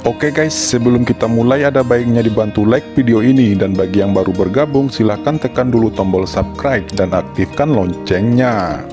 Oke guys, sebelum kita mulai ada baiknya dibantu like video ini, dan bagi yang baru bergabung silahkan tekan dulu tombol subscribe dan aktifkan loncengnya.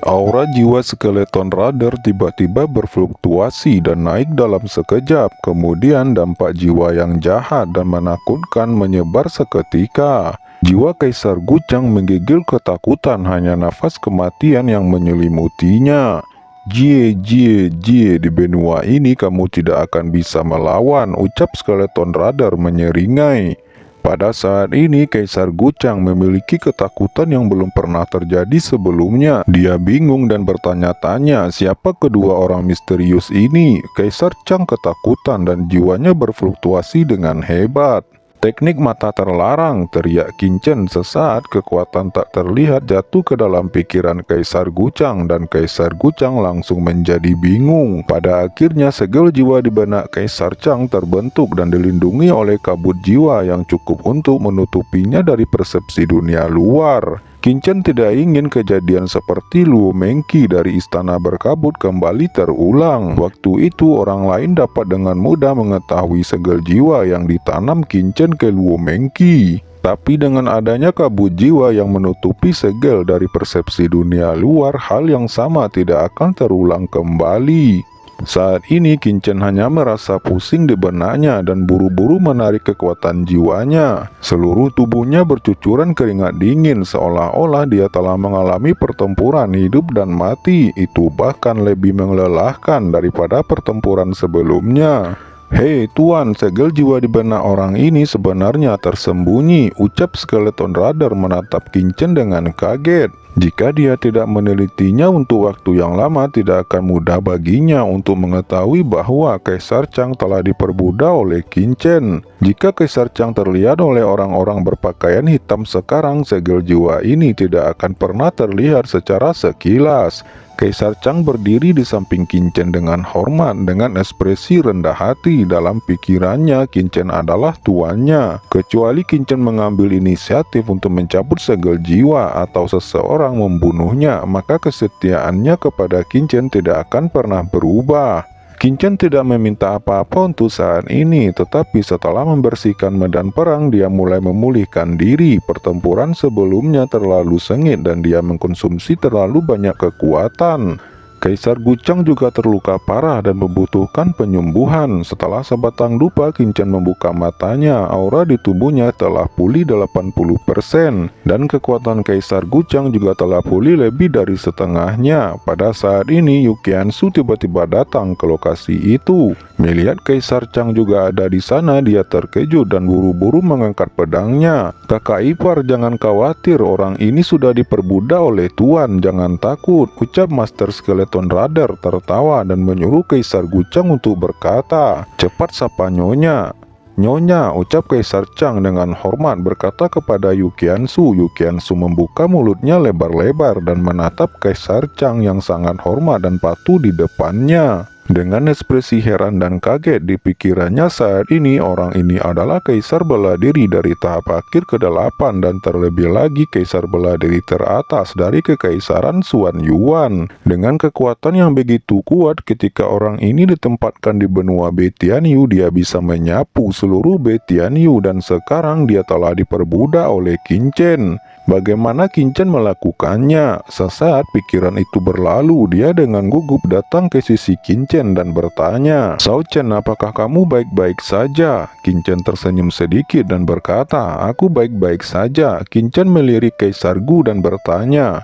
Aura jiwa skeleton Rider tiba-tiba berfluktuasi dan naik dalam sekejap. Kemudian dampak jiwa yang jahat dan menakutkan menyebar seketika. Jiwa Kaisar Gucang menggigil ketakutan, hanya nafas kematian yang menyelimutinya. Jie, jie, jie, di benua ini kamu tidak akan bisa melawan, ucap skeleton Rider menyeringai. Pada saat ini Kaisar Gucang memiliki ketakutan yang belum pernah terjadi sebelumnya. Dia bingung dan bertanya-tanya siapa kedua orang misterius ini. Kaisar Chang ketakutan dan jiwanya berfluktuasi dengan hebat. Teknik mata terlarang, teriak Qin sesaat kekuatan tak terlihat jatuh ke dalam pikiran Kaisar Gucang dan Kaisar Gucang langsung menjadi bingung. Pada akhirnya segel jiwa di benak Kaisar Chang terbentuk dan dilindungi oleh kabut jiwa yang cukup untuk menutupinya dari persepsi dunia luar. Qin tidak ingin kejadian seperti Luo Mengqi dari istana berkabut kembali terulang. Waktu itu orang lain dapat dengan mudah mengetahui segel jiwa yang ditanam Qin ke Luo Mengqi. Tapi dengan adanya kabut jiwa yang menutupi segel dari persepsi dunia luar, hal yang sama tidak akan terulang kembali. Saat ini Qin hanya merasa pusing di benaknya dan buru-buru menarik kekuatan jiwanya. Seluruh tubuhnya bercucuran keringat dingin seolah-olah dia telah mengalami pertempuran hidup dan mati. Itu bahkan lebih melelahkan daripada pertempuran sebelumnya. Hei tuan, segel jiwa di benak orang ini sebenarnya tersembunyi, ucap skeleton Rider menatap Qin dengan kaget. Jika dia tidak menelitinya untuk waktu yang lama, tidak akan mudah baginya untuk mengetahui bahwa Kaisar Chang telah diperbudak oleh Qin. Jika Kaisar Chang terlihat oleh orang-orang berpakaian hitam sekarang, segel jiwa ini tidak akan pernah terlihat secara sekilas. Kaisar Chang berdiri di samping Qin dengan hormat dengan ekspresi rendah hati. Dalam pikirannya Qin adalah tuannya. Kecuali Qin mengambil inisiatif untuk mencabut segel jiwa atau seseorang membunuhnya, maka kesetiaannya kepada Qin tidak akan pernah berubah. Qin tidak meminta apa-apa untuk saat ini, tetapi setelah membersihkan medan perang, dia mulai memulihkan diri. Pertempuran sebelumnya terlalu sengit dan dia mengkonsumsi terlalu banyak kekuatan. Kaisar Gucang juga terluka parah dan membutuhkan penyembuhan. Setelah sebatang dupa, Qin membuka matanya. Aura di tubuhnya telah pulih 80% dan kekuatan Kaisar Gucang juga telah pulih lebih dari setengahnya. Pada saat ini Yu Qiansu tiba-tiba datang ke lokasi itu. Melihat Kaisar Chang juga ada di sana, dia terkejut dan buru-buru mengangkat pedangnya. Kakak ipar, jangan khawatir, orang ini sudah diperbudak oleh tuan, jangan takut, ucap Master Skeleton Rider tertawa dan menyuruh Kaisar Gucang untuk berkata, cepat sapa Nyonya. Nyonya, ucap Kaisar Chang dengan hormat berkata kepada Yu Qiansu. Yu Qiansu membuka mulutnya lebar-lebar dan menatap Kaisar Chang yang sangat hormat dan patuh di depannya. Dengan ekspresi heran dan kaget di pikirannya saat ini, orang ini adalah Kaisar bela diri dari tahap akhir ke-8 dan terlebih lagi Kaisar bela diri teratas dari Kekaisaran Xuan Yuan. Dengan kekuatan yang begitu kuat, ketika orang ini ditempatkan di benua Betianyu, dia bisa menyapu seluruh Betianyu dan sekarang dia telah diperbudak oleh Qin. Bagaimana Qin melakukannya? Sesaat pikiran itu berlalu, dia dengan gugup datang ke sisi Qin dan bertanya, Shao Chen, apakah kamu baik-baik saja? Qin tersenyum sedikit dan berkata, aku baik-baik saja. Qin melirik Kaisar Gu dan bertanya,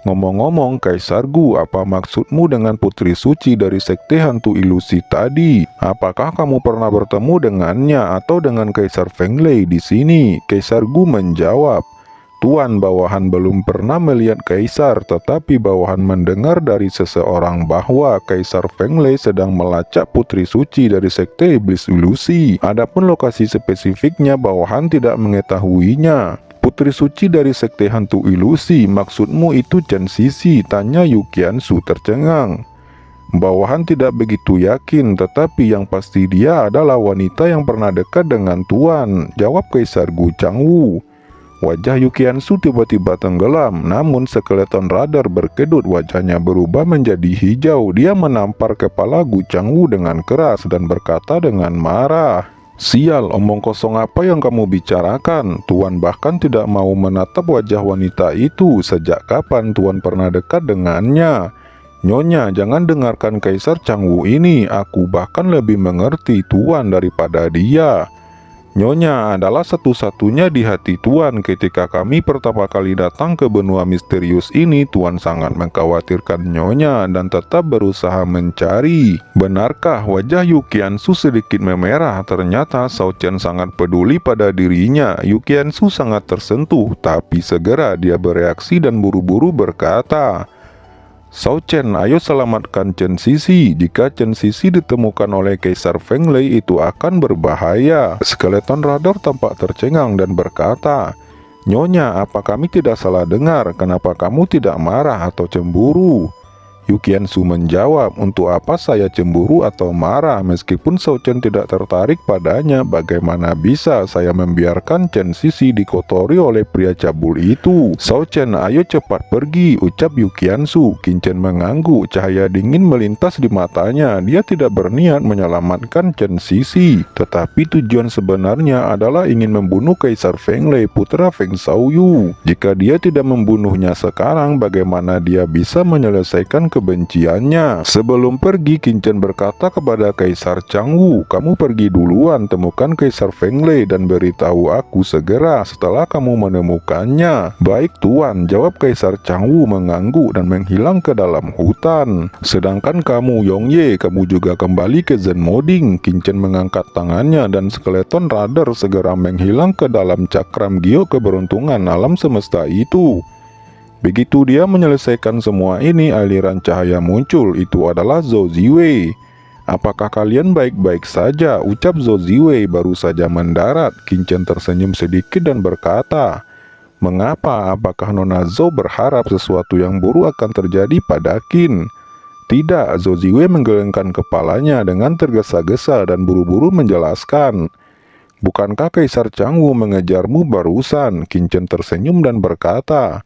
ngomong-ngomong Kaisar Gu, apa maksudmu dengan putri suci dari sekte hantu ilusi tadi? Apakah kamu pernah bertemu dengannya atau dengan Kaisar Feng Lei di sini? Kaisar Gu menjawab, Tuan, bawahan belum pernah melihat Kaisar, tetapi bawahan mendengar dari seseorang bahwa Kaisar Feng Lei sedang melacak putri suci dari sekte iblis ilusi. Adapun lokasi spesifiknya bawahan tidak mengetahuinya. Putri suci dari sekte hantu ilusi, maksudmu itu Chen Sisi? Tanya Yu Qiansu tercengang. Bawahan tidak begitu yakin, tetapi yang pasti dia adalah wanita yang pernah dekat dengan Tuan, jawab Kaisar Gu Changwu. Wajah Yukiansu tiba-tiba tenggelam, namun skeleton radar berkedut, wajahnya berubah menjadi hijau. Dia menampar kepala Gu Changwu dengan keras dan berkata dengan marah, "Sial, omong kosong apa yang kamu bicarakan? Tuan bahkan tidak mau menatap wajah wanita itu. Sejak kapan Tuan pernah dekat dengannya? Nyonya, jangan dengarkan Kaisar Changwu ini. Aku bahkan lebih mengerti Tuan daripada dia. Nyonya adalah satu-satunya di hati Tuan. Ketika kami pertama kali datang ke benua misterius ini, Tuan sangat mengkhawatirkan Nyonya dan tetap berusaha mencari." Benarkah? Wajah Yukiansu sedikit memerah. Ternyata Shao Chen sangat peduli pada dirinya. Yukiansu sangat tersentuh, tapi segera dia bereaksi dan buru-buru berkata, "Shao Chen, ayo selamatkan Chen Sisi. Jika Chen Sisi ditemukan oleh Kaisar Feng Lei, itu akan berbahaya." Skeleton radar tampak tercengang dan berkata, "Nyonya, apa kami tidak salah dengar? Kenapa kamu tidak marah atau cemburu?" Yukiansu menjawab, "Untuk apa saya cemburu atau marah? Meskipun Shao Chen tidak tertarik padanya, bagaimana bisa saya membiarkan Chen Sisi dikotori oleh pria cabul itu?" "Shao Chen, ayo cepat pergi," ucap Yukiansu. Qin Chen mengangguk, cahaya dingin melintas di matanya. Dia tidak berniat menyelamatkan Chen Sisi, tetapi tujuan sebenarnya adalah ingin membunuh Kaisar Feng Lei, putra Feng Shaoyu. Jika dia tidak membunuhnya sekarang, bagaimana dia bisa menyelesaikan kebenciannya? Sebelum pergi, Qin Chen berkata kepada Kaisar Changwu, "Kamu pergi duluan, temukan Kaisar Feng Lei dan beritahu aku segera setelah kamu menemukannya." "Baik Tuan," jawab Kaisar Changwu mengangguk dan menghilang ke dalam hutan. "Sedangkan kamu Yongye, kamu juga kembali ke Zenmoding." Qin Chen mengangkat tangannya dan skeleton radar segera menghilang ke dalam cakram giok keberuntungan alam semesta itu. Begitu dia menyelesaikan semua ini, aliran cahaya muncul. Itu adalah Zhou Ziwei. "Apakah kalian baik-baik saja?" ucap Zhou Ziwei baru saja mendarat. Qin Chen tersenyum sedikit dan berkata, "Mengapa? Apakah Nona Zhou berharap sesuatu yang buruk akan terjadi pada Qin?" "Tidak." Zhou Ziwei menggelengkan kepalanya dengan tergesa-gesa dan buru-buru menjelaskan, "Bukankah Kaisar Changwu mengejarmu barusan?" Qin Chen tersenyum dan berkata,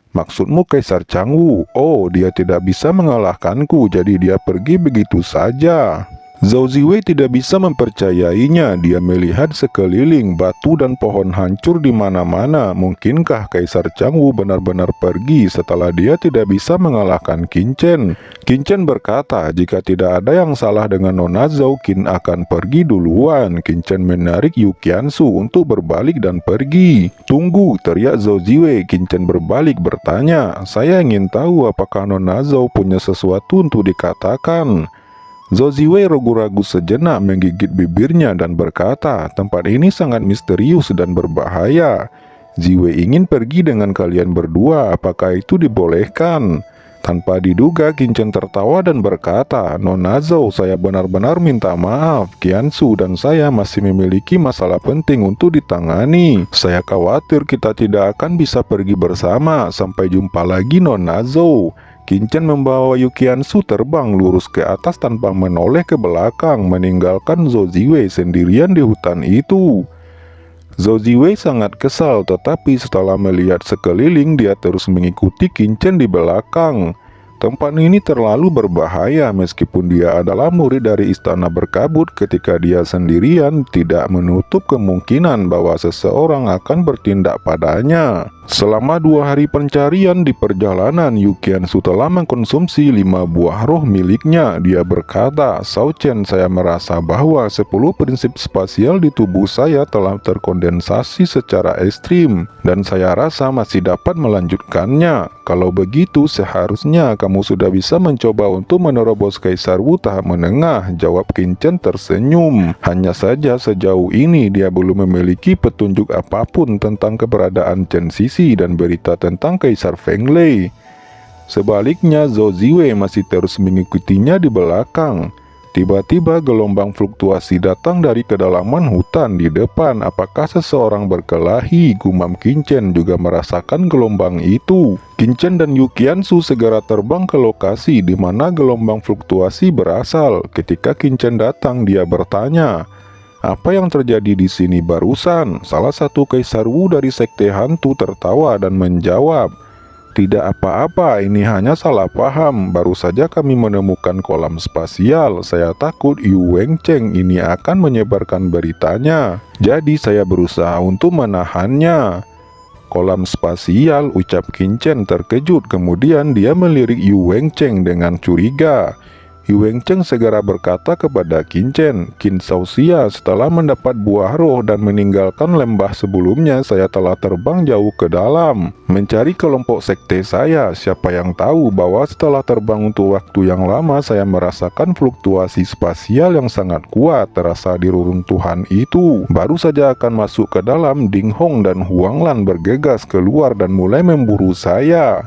"Maksudmu Kaisar Changwu? Oh, dia tidak bisa mengalahkanku, jadi dia pergi begitu saja." Zhou Ziwei tidak bisa mempercayainya. Dia melihat sekeliling, batu dan pohon hancur di mana-mana. Mungkinkah Kaisar Changwu benar-benar pergi setelah dia tidak bisa mengalahkan Qin Chen? Qin Chen berkata, "Jika tidak ada yang salah dengan Nona Zhou, Qin akan pergi duluan." Qin Chen menarik Yukiansu untuk berbalik dan pergi. "Tunggu!" teriak Zhou Ziwei. Qin Chen berbalik bertanya, "Saya ingin tahu apakah Nona Zhou punya sesuatu untuk dikatakan." Zhou Ziwei ragu-ragu sejenak, menggigit bibirnya dan berkata, "Tempat ini sangat misterius dan berbahaya. Ziwei ingin pergi dengan kalian berdua, apakah itu dibolehkan?" Tanpa diduga, Qin Chen tertawa dan berkata, "Nona Zhou, saya benar-benar minta maaf. Qiansu dan saya masih memiliki masalah penting untuk ditangani. Saya khawatir kita tidak akan bisa pergi bersama. Sampai jumpa lagi, Nona Zhou." Qin Chen membawa Yukiansu terbang lurus ke atas tanpa menoleh ke belakang, meninggalkan Zhou Ziwei sendirian di hutan itu. Zhou Ziwei sangat kesal, tetapi setelah melihat sekeliling, dia terus mengikuti Qin Chen di belakang. Tempat ini terlalu berbahaya. Meskipun dia adalah murid dari istana berkabut, ketika dia sendirian tidak menutup kemungkinan bahwa seseorang akan bertindak padanya. Selama 2 hari pencarian di perjalanan, Yukiansu telah mengkonsumsi 5 buah roh miliknya. Dia berkata, "Shao Chen, saya merasa bahwa 10 prinsip spasial di tubuh saya telah terkondensasi secara ekstrim, dan saya rasa masih dapat melanjutkannya. Kalau begitu, seharusnya kamu sudah bisa mencoba untuk menerobos Kaisar Wu tahap menengah," jawab Qin Chen tersenyum. Hanya saja sejauh ini dia belum memiliki petunjuk apapun tentang keberadaan Chen Sisi dan berita tentang Kaisar Feng Lei. Sebaliknya, Zhou Ziwei masih terus mengikutinya di belakang. Tiba-tiba gelombang fluktuasi datang dari kedalaman hutan di depan. "Apakah seseorang berkelahi?" gumam Qin Chen juga merasakan gelombang itu. Qin Chen dan Yukiansu segera terbang ke lokasi di mana gelombang fluktuasi berasal. Ketika Qin Chen datang, dia bertanya, "Apa yang terjadi di sini barusan?" Salah satu Kaisar Wu dari Sekte Hantu tertawa dan menjawab, "Tidak apa-apa, ini hanya salah paham. Baru saja kami menemukan kolam spasial. Saya takut Yu Wengcheng ini akan menyebarkan beritanya. Jadi saya berusaha untuk menahannya." "Kolam spasial," ucap Qin Chen terkejut. Kemudian dia melirik Yu Wengcheng dengan curiga. Yu Wengcheng segera berkata kepada Qin Chen, "Qin Shaoxia, setelah mendapat buah roh dan meninggalkan lembah sebelumnya, saya telah terbang jauh ke dalam mencari kelompok sekte saya. Siapa yang tahu bahwa setelah terbang untuk waktu yang lama, saya merasakan fluktuasi spasial yang sangat kuat terasa di reruntuhan itu. Baru saja akan masuk ke dalam, Ding Hong dan Huang Lan bergegas keluar dan mulai memburu saya."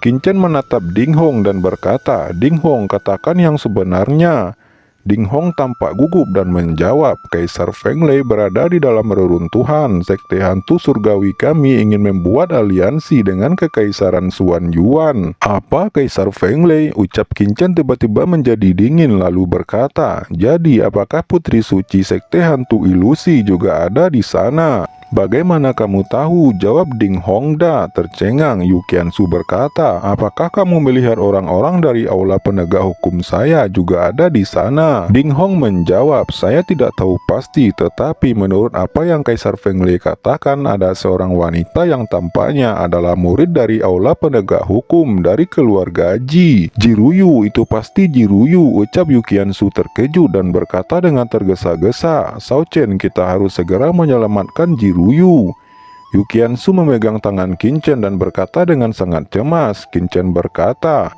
Qin Chen menatap Ding Hong dan berkata, "Ding Hong, katakan yang sebenarnya." Ding Hong tampak gugup dan menjawab, "Kaisar Feng Lei berada di dalam reruntuhan. Sekte hantu surgawi kami ingin membuat aliansi dengan Kekaisaran Xuan Yuan." "Apa, Kaisar Feng Lei?" ucap Qin Chen tiba-tiba menjadi dingin lalu berkata, "Jadi apakah putri suci Sekte Hantu Ilusi juga ada di sana?" "Bagaimana kamu tahu?" jawab Ding Hongda. Tercengang, Yu Qiansu berkata, "Apakah kamu melihat orang-orang dari aula penegak hukum saya juga ada di sana?" Ding Hong menjawab, "Saya tidak tahu pasti, tetapi menurut apa yang Kaisar Feng Lei katakan, ada seorang wanita yang tampaknya adalah murid dari aula penegak hukum dari keluarga Ji." "Jiruyu, itu pasti Jiruyu," ucap Yu Qiansu terkejut dan berkata dengan tergesa-gesa, "Shao Chen, kita harus segera menyelamatkan Jiruyu." Yu Qiansu memegang tangan Qin Chen dan berkata dengan sangat cemas. Qin Chen berkata,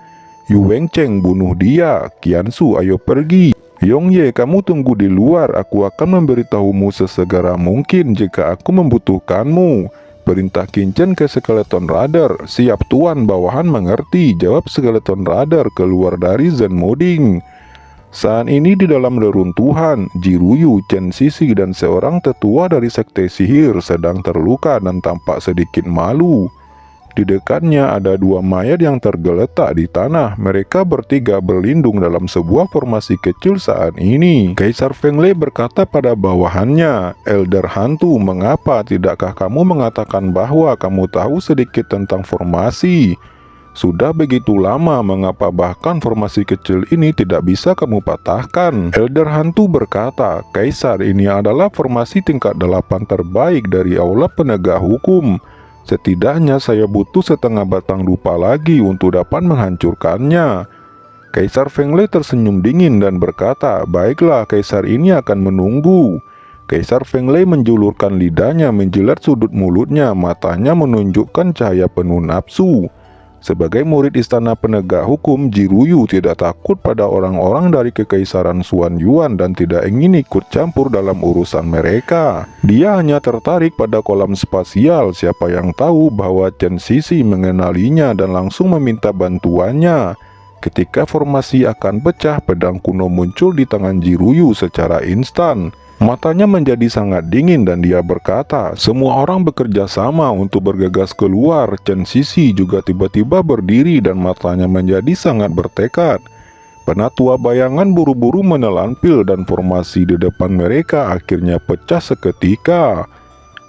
"Yu Wengcheng, bunuh dia. Qiansu, ayo pergi. Yongye, kamu tunggu di luar. Aku akan memberitahumu sesegera mungkin jika aku membutuhkanmu." Perintah Qin Chen ke Skeleton Rider. "Siap tuan, bawahan mengerti," jawab Skeleton Rider keluar dari Zen Modding. Saat ini di dalam reruntuhan, Jiruyu, Chen Sisi, dan seorang tetua dari sekte sihir sedang terluka dan tampak sedikit malu. Di dekatnya ada dua mayat yang tergeletak di tanah. Mereka bertiga berlindung dalam sebuah formasi kecil saat ini. Kaisar Feng Lei berkata pada bawahannya, "Elder Hantu, mengapa tidakkah kamu mengatakan bahwa kamu tahu sedikit tentang formasi? Sudah begitu lama, mengapa bahkan formasi kecil ini tidak bisa kamu patahkan?" Elder Hantu berkata, "Kaisar, ini adalah formasi tingkat 8 terbaik dari aula penegak hukum. Setidaknya saya butuh setengah batang dupa lagi untuk dapat menghancurkannya." Kaisar Feng Lei tersenyum dingin dan berkata, "Baiklah, Kaisar ini akan menunggu." Kaisar Feng Lei menjulurkan lidahnya menjilat sudut mulutnya, matanya menunjukkan cahaya penuh nafsu. Sebagai murid istana penegak hukum, Jiruyu tidak takut pada orang-orang dari Kekaisaran Xuan Yuan dan tidak ingin ikut campur dalam urusan mereka. Dia hanya tertarik pada kolam spasial. Siapa yang tahu bahwa Chen Sisi mengenalinya dan langsung meminta bantuannya. Ketika formasi akan pecah, pedang kuno muncul di tangan Jiruyu secara instan. Matanya menjadi sangat dingin dan dia berkata, "Semua orang bekerja sama untuk bergegas keluar." Chen Sisi juga tiba-tiba berdiri dan matanya menjadi sangat bertekad. Penatua bayangan buru-buru menelan pil dan formasi di depan mereka akhirnya pecah seketika.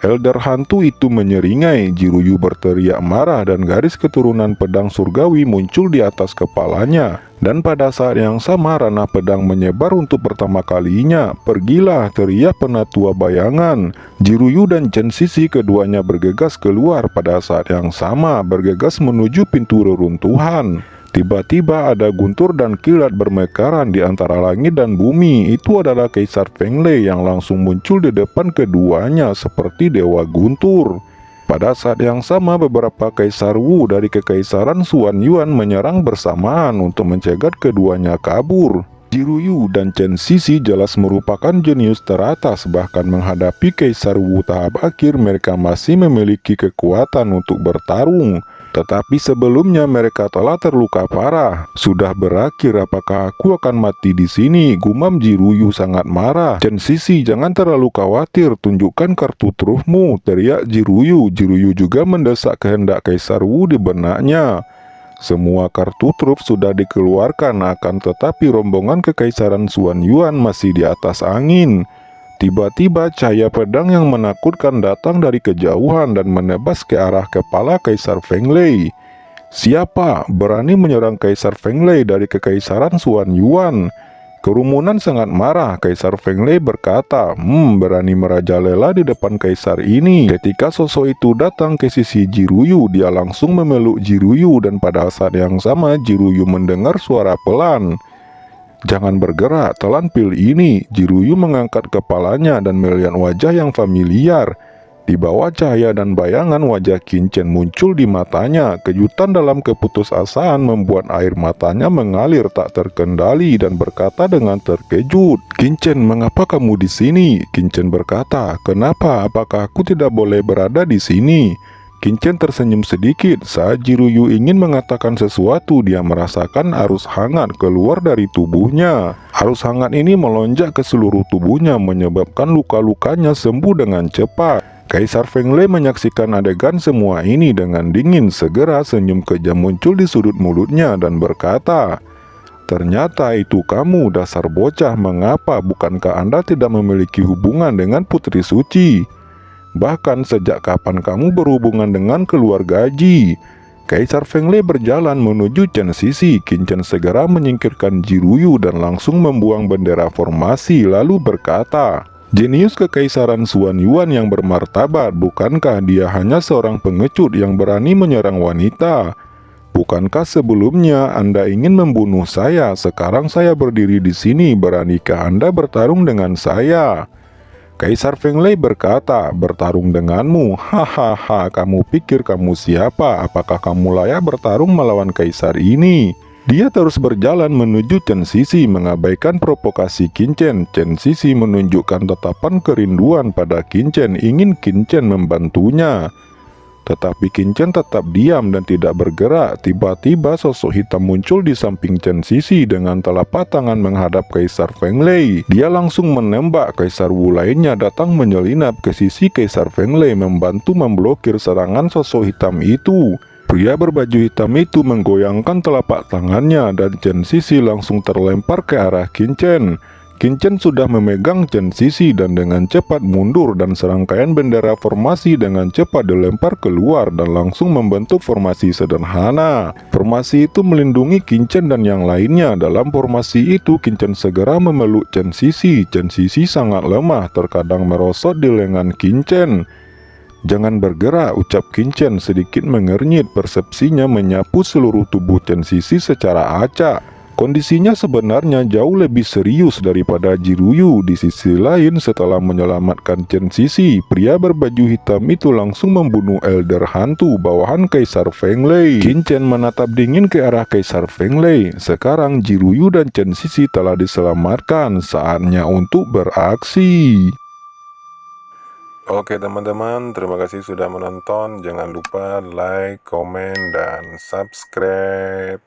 Elder Hantu itu menyeringai. Jiruyu berteriak marah dan garis keturunan pedang surgawi muncul di atas kepalanya. Dan pada saat yang sama ranah pedang menyebar untuk pertama kalinya. "Pergilah," teriak penatua bayangan. Jiruyu dan Chen Sisi keduanya bergegas keluar pada saat yang sama, bergegas menuju pintu reruntuhan. Tiba-tiba ada guntur dan kilat bermekaran di antara langit dan bumi. Itu adalah Kaisar Feng Lei yang langsung muncul di depan keduanya seperti dewa guntur. Pada saat yang sama beberapa Kaisar Wu dari Kekaisaran Xuan Yuan menyerang bersamaan untuk mencegat keduanya kabur. Jiruyu dan Chen Sisi jelas merupakan jenius teratas, bahkan menghadapi Kaisar Wu tahap akhir mereka masih memiliki kekuatan untuk bertarung. Tetapi sebelumnya mereka telah terluka parah. "Sudah berakhir, apakah aku akan mati di sini?" gumam Jiruyu sangat marah. "Chen Sisi, jangan terlalu khawatir, tunjukkan kartu trufmu," teriak Jiruyu. Jiruyu juga mendesak kehendak Kaisar Wu di benaknya. Semua kartu truf sudah dikeluarkan, akan tetapi rombongan Kekaisaran Xuan Yuan masih di atas angin. Tiba-tiba cahaya pedang yang menakutkan datang dari kejauhan dan menebas ke arah kepala Kaisar Feng Lei. Siapa berani menyerang Kaisar Feng Lei dari Kekaisaran Xuan Yuan? Kerumunan sangat marah. Kaisar Feng Lei berkata, berani merajalela di depan kaisar ini. Ketika sosok itu datang ke sisi Jiruyu, dia langsung memeluk Jiruyu dan pada saat yang sama Jiruyu mendengar suara pelan. "Jangan bergerak, telan pil ini." Jiruyu mengangkat kepalanya dan melihat wajah yang familiar. Di bawah cahaya dan bayangan wajah Qin Chen muncul di matanya. Kejutan dalam keputusasaan membuat air matanya mengalir tak terkendali dan berkata dengan terkejut, "Qin Chen, mengapa kamu di sini?" Qin Chen berkata, "Kenapa? Apakah aku tidak boleh berada di sini?" Qin Chen tersenyum sedikit. Saat Jiruyu ingin mengatakan sesuatu, dia merasakan arus hangat keluar dari tubuhnya. Arus hangat ini melonjak ke seluruh tubuhnya, menyebabkan luka-lukanya sembuh dengan cepat. Kaisar Feng Lei menyaksikan adegan semua ini dengan dingin. Segera senyum kejam muncul di sudut mulutnya dan berkata, "Ternyata itu kamu, dasar bocah. Mengapa? Bukankah Anda tidak memiliki hubungan dengan Putri Suci? Bahkan sejak kapan kamu berhubungan dengan keluarga Ji?" Kaisar Feng Lei berjalan menuju Chen Sisi. Qin Chen segera menyingkirkan Jiruyu dan langsung membuang bendera formasi lalu berkata, "Jenius Kekaisaran Xuan Yuan yang bermartabat, bukankah dia hanya seorang pengecut yang berani menyerang wanita? Bukankah sebelumnya Anda ingin membunuh saya? Sekarang saya berdiri di sini, beranikah Anda bertarung dengan saya?" Kaisar Feng Lei berkata, "Bertarung denganmu? Hahaha, kamu pikir kamu siapa? Apakah kamu layak bertarung melawan kaisar ini?" Dia terus berjalan menuju Chen Sisi mengabaikan provokasi Qin Chen. Chen Sisi menunjukkan tatapan kerinduan pada Qin Chen, ingin Qin Chen membantunya. Tetapi Qin Chen tetap diam dan tidak bergerak. Tiba-tiba sosok hitam muncul di samping Chen Sisi dengan telapak tangan menghadap Kaisar Feng Lei. Dia langsung menembak. Kaisar Wu lainnya datang menyelinap ke sisi Kaisar Feng Lei membantu memblokir serangan sosok hitam itu. Pria berbaju hitam itu menggoyangkan telapak tangannya dan Chen Sisi langsung terlempar ke arah Qin Chen. Qin Chen sudah memegang Chen Sisi dan dengan cepat mundur dan serangkaian bendera formasi dengan cepat dilempar keluar dan langsung membentuk formasi sederhana. Formasi itu melindungi Qin Chen dan yang lainnya. Dalam formasi itu Qin Chen segera memeluk Chen Sisi. Chen Sisi sangat lemah, terkadang merosot di lengan Qin Chen. "Jangan bergerak," ucap Qin Chen sedikit mengernyit. Persepsinya menyapu seluruh tubuh Chen Sisi secara acak. Kondisinya sebenarnya jauh lebih serius daripada Jiruyu. Di sisi lain, setelah menyelamatkan Chen Sisi, pria berbaju hitam itu langsung membunuh Elder Hantu bawahan Kaisar Feng Lei. Qin Chen menatap dingin ke arah Kaisar Feng Lei. Sekarang Jiruyu dan Chen Sisi telah diselamatkan. Saatnya untuk beraksi. Oke teman-teman, terima kasih sudah menonton. Jangan lupa like, komen, dan subscribe.